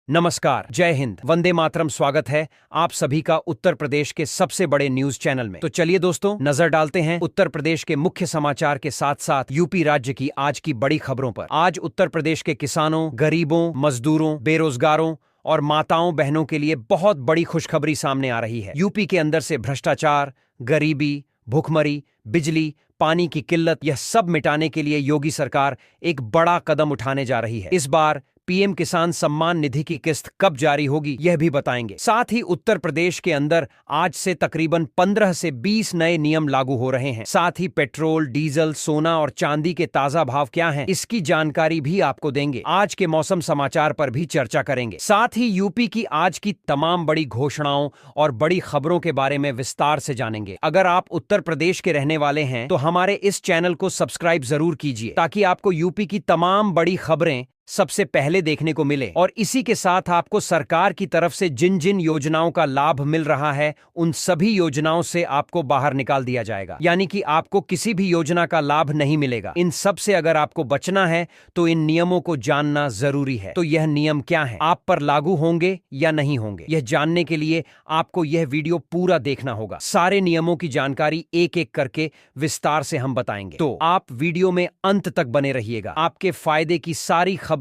नमस्कार, जय हिंद, वंदे मातरम। स्वागत है आप सभी का उत्तर प्रदेश के सबसे बड़े न्यूज चैनल में। तो चलिए दोस्तों, नजर डालते हैं उत्तर प्रदेश के मुख्य समाचार के साथ साथ यूपी राज्य की आज की बड़ी खबरों पर। आज उत्तर प्रदेश के किसानों, गरीबों, मजदूरों, बेरोजगारों और माताओं बहनों के लिए बहुत बड़ी खुशखबरी सामने आ रही है। यूपी के अंदर से भ्रष्टाचार, गरीबी, भुखमरी, बिजली, पानी की किल्लत, यह सब मिटाने के लिए योगी सरकार एक बड़ा कदम उठाने जा रही है। इस बार पीएम किसान सम्मान निधि की किस्त कब जारी होगी, यह भी बताएंगे। साथ ही उत्तर प्रदेश के अंदर आज से तकरीबन 15 से 20 नए नियम लागू हो रहे हैं। साथ ही पेट्रोल, डीजल, सोना और चांदी के ताजा भाव क्या हैं, इसकी जानकारी भी आपको देंगे। आज के मौसम समाचार पर भी चर्चा करेंगे। साथ ही यूपी की आज की तमाम बड़ी घोषणाओं और बड़ी खबरों के बारे में विस्तार से जानेंगे। अगर आप उत्तर प्रदेश के रहने वाले हैं तो हमारे इस चैनल को सब्सक्राइब जरूर कीजिए, ताकि आपको यूपी की तमाम बड़ी खबरें सबसे पहले देखने को मिले। और इसी के साथ आपको सरकार की तरफ से जिन जिन योजनाओं का लाभ मिल रहा है, उन सभी योजनाओं से आपको बाहर निकाल दिया जाएगा। यानी कि आपको किसी भी योजना का लाभ नहीं मिलेगा। इन सब से अगर आपको बचना है तो इन नियमों को जानना जरूरी है। तो यह नियम क्या है, आप पर लागू होंगे या नहीं होंगे, यह जानने के लिए आपको यह वीडियो पूरा देखना होगा। सारे नियमों की जानकारी एक एक करके विस्तार से हम बताएंगे, तो आप वीडियो में अंत तक बने रहिएगा। आपके फायदे की सारी खबरें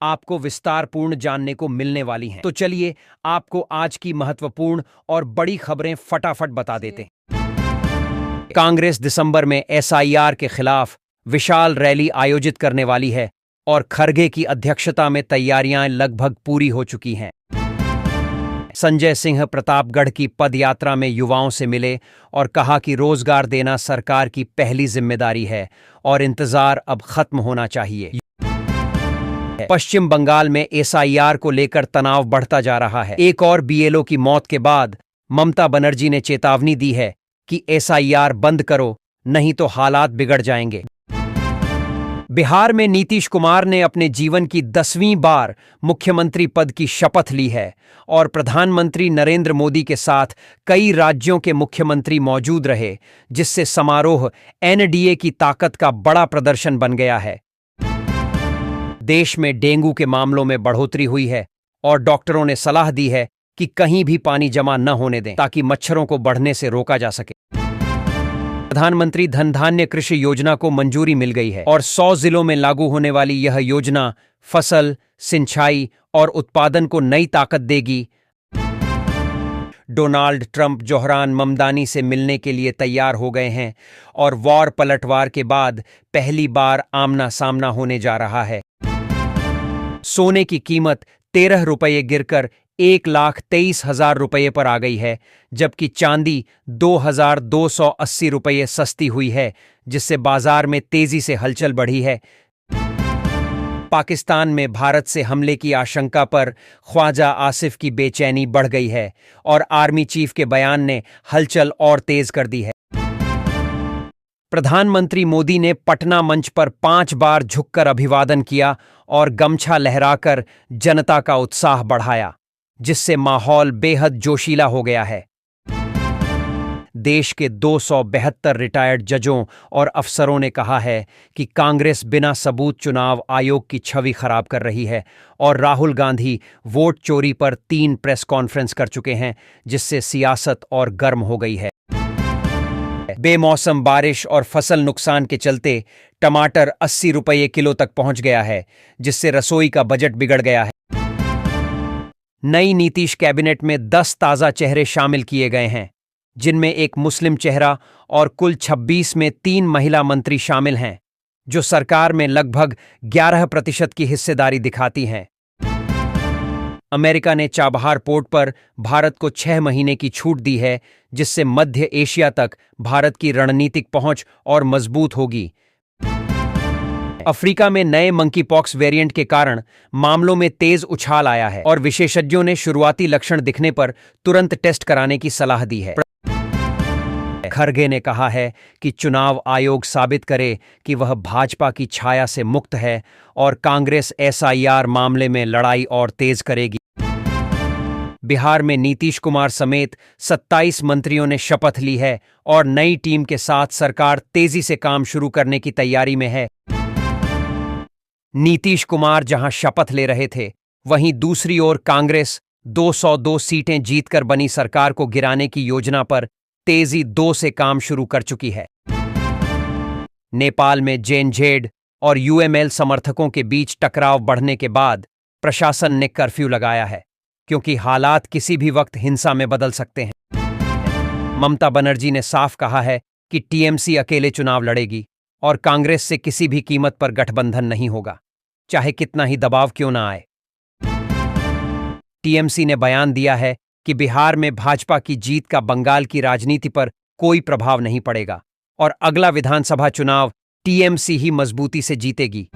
आपको विस्तारपूर्ण जानने को मिलने वाली हैं। तो चलिए आपको आज की महत्वपूर्ण और बड़ी खबरें फटाफट बता देते हैं। कांग्रेस दिसंबर में एसआईआर के खिलाफ विशाल रैली आयोजित करने वाली है और खरगे की अध्यक्षता में तैयारियां लगभग पूरी हो चुकी हैं। संजय सिंह प्रतापगढ़ की पदयात्रा में युवाओं से मिले और कहा कि रोजगार देना सरकार की पहली जिम्मेदारी है और इंतजार अब खत्म होना चाहिए। पश्चिम बंगाल में एसआईआर को लेकर तनाव बढ़ता जा रहा है। एक और बीएलओ की मौत के बाद ममता बनर्जी ने चेतावनी दी है कि एसआईआर बंद करो, नहीं तो हालात बिगड़ जाएंगे। बिहार में नीतीश कुमार ने अपने जीवन की 10वीं बार मुख्यमंत्री पद की शपथ ली है और प्रधानमंत्री नरेंद्र मोदी के साथ कई राज्यों के मुख्यमंत्री मौजूद रहे, जिससे समारोह एनडीए की ताकत का बड़ा प्रदर्शन बन गया है। देश में डेंगू के मामलों में बढ़ोतरी हुई है और डॉक्टरों ने सलाह दी है कि कहीं भी पानी जमा न होने दें, ताकि मच्छरों को बढ़ने से रोका जा सके। प्रधानमंत्री धन धान्य कृषि योजना को मंजूरी मिल गई है और 100 जिलों में लागू होने वाली यह योजना फसल, सिंचाई और उत्पादन को नई ताकत देगी। डोनाल्ड ट्रंप जोहरान ममदानी से मिलने के लिए तैयार हो गए हैं और वॉर पलटवार के बाद पहली बार आमना सामना होने जा रहा है। सोने की कीमत 13 रुपये गिरकर 1,23,000 रुपये पर आ गई है, जबकि चांदी 2,280 रुपये सस्ती हुई है, जिससे बाजार में तेजी से हलचल बढ़ी है। पाकिस्तान में भारत से हमले की आशंका पर ख्वाजा आसिफ की बेचैनी बढ़ गई है और आर्मी चीफ के बयान ने हलचल और तेज कर दी है। प्रधानमंत्री मोदी ने पटना मंच पर 5 बार झुककर अभिवादन किया और गमछा लहराकर जनता का उत्साह बढ़ाया, जिससे माहौल बेहद जोशीला हो गया है। देश के 272 रिटायर्ड जजों और अफसरों ने कहा है कि कांग्रेस बिना सबूत चुनाव आयोग की छवि खराब कर रही है और राहुल गांधी वोट चोरी पर 3 प्रेस कॉन्फ्रेंस कर चुके हैं, जिससे सियासत और गर्म हो गई है। बेमौसम बारिश और फसल नुकसान के चलते टमाटर 80 रुपये किलो तक पहुंच गया है, जिससे रसोई का बजट बिगड़ गया है। नई नीतीश कैबिनेट में 10 ताजा चेहरे शामिल किए गए हैं, जिनमें एक मुस्लिम चेहरा और कुल 26 में 3 महिला मंत्री शामिल हैं, जो सरकार में लगभग 11% की हिस्सेदारी दिखाती हैं। अमेरिका ने चाबहार पोर्ट पर भारत को 6 महीने की छूट दी है, जिससे मध्य एशिया तक भारत की रणनीतिक पहुंच और मजबूत होगी। अफ्रीका में नए मंकीपॉक्स वेरिएंट के कारण मामलों में तेज उछाल आया है और विशेषज्ञों ने शुरुआती लक्षण दिखने पर तुरंत टेस्ट कराने की सलाह दी है। खरगे ने कहा है कि चुनाव आयोग साबित करे कि वह भाजपा की छाया से मुक्त है और कांग्रेस एसआईआर मामले में लड़ाई और तेज करेगी। बिहार में नीतीश कुमार समेत 27 मंत्रियों ने शपथ ली है और नई टीम के साथ सरकार तेजी से काम शुरू करने की तैयारी में है। नीतीश कुमार जहां शपथ ले रहे थे, वहीं दूसरी ओर कांग्रेस 202 सीटें जीतकर बनी सरकार को गिराने की योजना पर तेजी 2 से काम शुरू कर चुकी है। नेपाल में जेएनजेड और यूएमएल समर्थकों के बीच टकराव बढ़ने के बाद प्रशासन ने कर्फ्यू लगाया है, क्योंकि हालात किसी भी वक्त हिंसा में बदल सकते हैं। ममता बनर्जी ने साफ कहा है कि टीएमसी अकेले चुनाव लड़ेगी और कांग्रेस से किसी भी कीमत पर गठबंधन नहीं होगा, चाहे कितना ही दबाव क्यों ना आए। टीएमसी ने बयान दिया है कि बिहार में भाजपा की जीत का बंगाल की राजनीति पर कोई प्रभाव नहीं पड़ेगा और अगला विधानसभा चुनाव टीएमसी ही मजबूती से जीतेगी।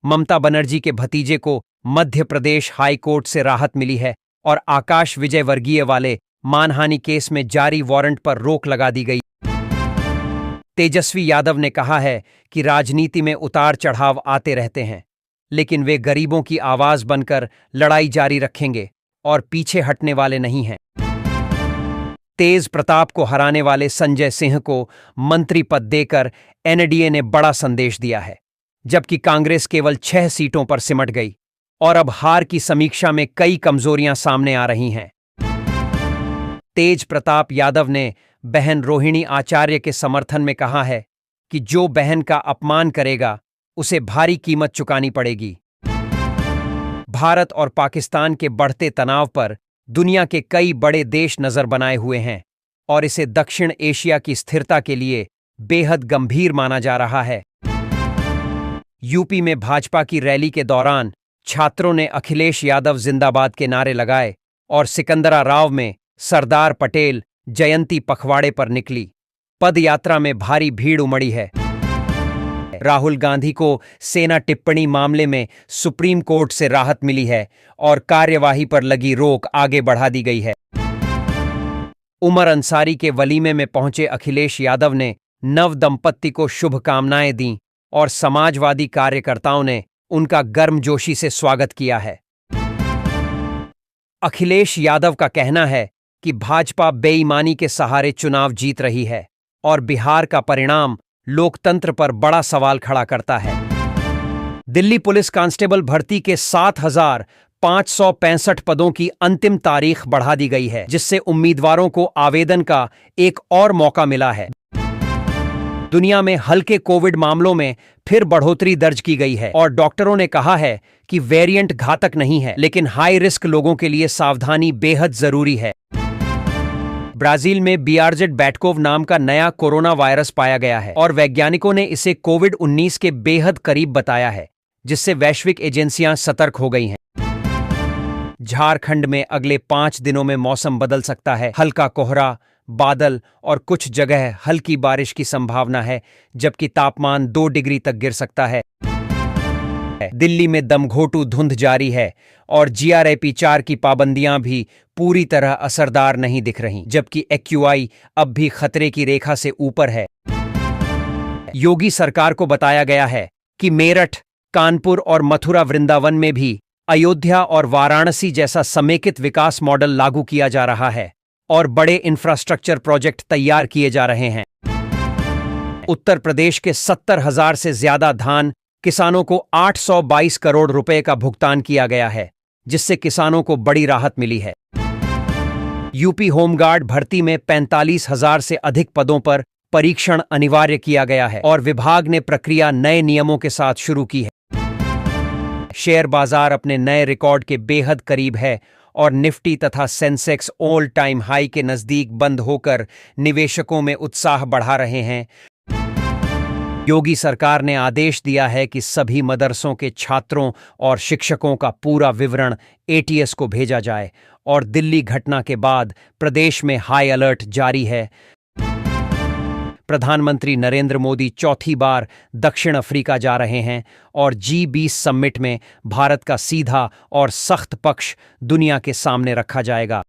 ममता बनर्जी के भतीजे को मध्य प्रदेश हाई कोर्ट से राहत मिली है और आकाश विजयवर्गीय वाले मानहानि केस में जारी वारंट पर रोक लगा दी गई। तेजस्वी यादव ने कहा है कि राजनीति में उतार चढ़ाव आते रहते हैं, लेकिन वे गरीबों की आवाज बनकर लड़ाई जारी रखेंगे और पीछे हटने वाले नहीं हैं। तेज प्रताप को हराने वाले संजय सिंह को मंत्री पद देकर एनडीए ने बड़ा संदेश दिया है, जबकि कांग्रेस केवल 6 सीटों पर सिमट गई और अब हार की समीक्षा में कई कमजोरियां सामने आ रही हैं। तेज प्रताप यादव ने बहन रोहिणी आचार्य के समर्थन में कहा है कि जो बहन का अपमान करेगा उसे भारी कीमत चुकानी पड़ेगी। भारत और पाकिस्तान के बढ़ते तनाव पर दुनिया के कई बड़े देश नजर बनाए हुए हैं और इसे दक्षिण एशिया की स्थिरता के लिए बेहद गंभीर माना जा रहा है। यूपी में भाजपा की रैली के दौरान छात्रों ने अखिलेश यादव जिंदाबाद के नारे लगाए और सिकंदरा राव में सरदार पटेल जयंती पखवाड़े पर निकली। पदयात्रा में भारी भीड़ उमड़ी है। राहुल गांधी को सेना टिप्पणी मामले में सुप्रीम कोर्ट से राहत मिली है और कार्यवाही पर लगी रोक आगे बढ़ा दी गई है। उमर अंसारी के वलीमे में पहुंचे अखिलेश यादव ने नव दंपत्ति को शुभकामनाएं दी और समाजवादी कार्यकर्ताओं ने उनका गर्मजोशी से स्वागत किया है। अखिलेश यादव का कहना है कि भाजपा बेईमानी के सहारे चुनाव जीत रही है और बिहार का परिणाम लोकतंत्र पर बड़ा सवाल खड़ा करता है। दिल्ली पुलिस कांस्टेबल भर्ती के 7,565 पदों की अंतिम तारीख बढ़ा दी गई है, जिससे उम्मीदवारों को आवेदन का एक और मौका मिला है। दुनिया में हल्के कोविड मामलों में फिर बढ़ोतरी दर्ज की गई है और डॉक्टरों ने कहा है कि वेरिएंट घातक नहीं है, लेकिन हाई रिस्क लोगों के लिए सावधानी बेहद जरूरी है। ब्राजील में बीआरजेड बैटकोव नाम का नया कोरोना वायरस पाया गया है और वैज्ञानिकों ने इसे कोविड-19 के बेहद करीब बताया है, जिससे वैश्विक एजेंसियां सतर्क हो गई हैं। झारखंड में अगले 5 दिनों में मौसम बदल सकता है। हल्का कोहरा, बादल और कुछ जगह हल्की बारिश की संभावना है, जबकि तापमान 2 डिग्री तक गिर सकता है। दिल्ली में दमघोटू धुंध जारी है और GRAP-4 की पाबंदियां भी पूरी तरह असरदार नहीं दिख रहीं, जबकि AQI अब भी खतरे की रेखा से ऊपर है। योगी सरकार को बताया गया है कि मेरठ, कानपुर और मथुरा वृंदावन में भी अयोध्या और वाराणसी जैसा समेकित विकास मॉडल लागू किया जा रहा है और बड़े इंफ्रास्ट्रक्चर प्रोजेक्ट तैयार किए जा रहे हैं। उत्तर प्रदेश के 70,000 से ज्यादा धान किसानों को 822 करोड़ रुपए का भुगतान किया गया है, जिससे किसानों को बड़ी राहत मिली है। यूपी होमगार्ड भर्ती में 45,000 से अधिक पदों पर परीक्षण अनिवार्य किया गया है और विभाग ने प्रक्रिया नए नियमों के साथ शुरू की है। शेयर बाजार अपने नए रिकॉर्ड के बेहद करीब है और निफ्टी तथा सेंसेक्स ऑल टाइम हाई के नजदीक बंद होकर निवेशकों में उत्साह बढ़ा रहे हैं। योगी सरकार ने आदेश दिया है कि सभी मदरसों के छात्रों और शिक्षकों का पूरा विवरण ATS को भेजा जाए और दिल्ली घटना के बाद प्रदेश में हाई अलर्ट जारी है। प्रधानमंत्री नरेंद्र मोदी चौथी बार दक्षिण अफ्रीका जा रहे हैं और G20 समिट में भारत का सीधा और सख्त पक्ष दुनिया के सामने रखा जाएगा।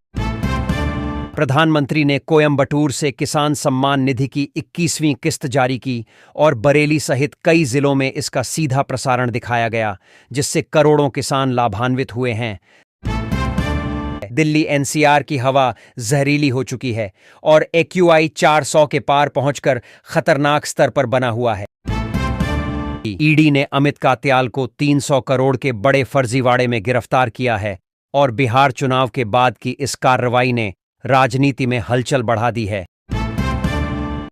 प्रधानमंत्री ने कोयंबटूर से किसान सम्मान निधि की 21वीं किस्त जारी की और बरेली सहित कई जिलों में इसका सीधा प्रसारण दिखाया गया, जिससे करोड़ों किसान लाभान्वित हुए हैं। दिल्ली NCR की हवा जहरीली हो चुकी है और AQI 400 के पार पहुंचकर खतरनाक स्तर पर बना हुआ है। ईडी ने अमित कात्याल को 300 करोड़ के बड़े फर्जीवाड़े में गिरफ्तार किया है और बिहार चुनाव के बाद की इस कार्रवाई ने राजनीति में हलचल बढ़ा दी है।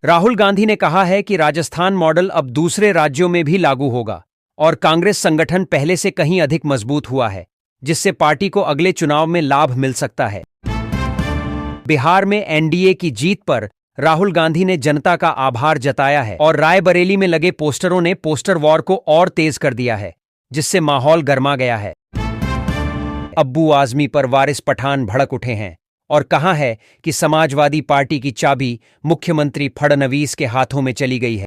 राहुल गांधी ने कहा है कि राजस्थान मॉडल अब दूसरे राज्यों में भी लागू होगा और कांग्रेस संगठन पहले से कहीं अधिक मजबूत हुआ है, जिससे पार्टी को अगले चुनाव में लाभ मिल सकता है। बिहार में एनडीए की जीत पर राहुल गांधी ने जनता का आभार जताया है और रायबरेली में लगे पोस्टरों ने पोस्टर वॉर को और तेज कर दिया है, जिससे माहौल गर्मा गया है। अब्बू आजमी पर वारिस पठान भड़क उठे हैं और कहा है कि समाजवादी पार्टी की चाबी मुख्यमंत्री फडणवीस के हाथों में चली गई है।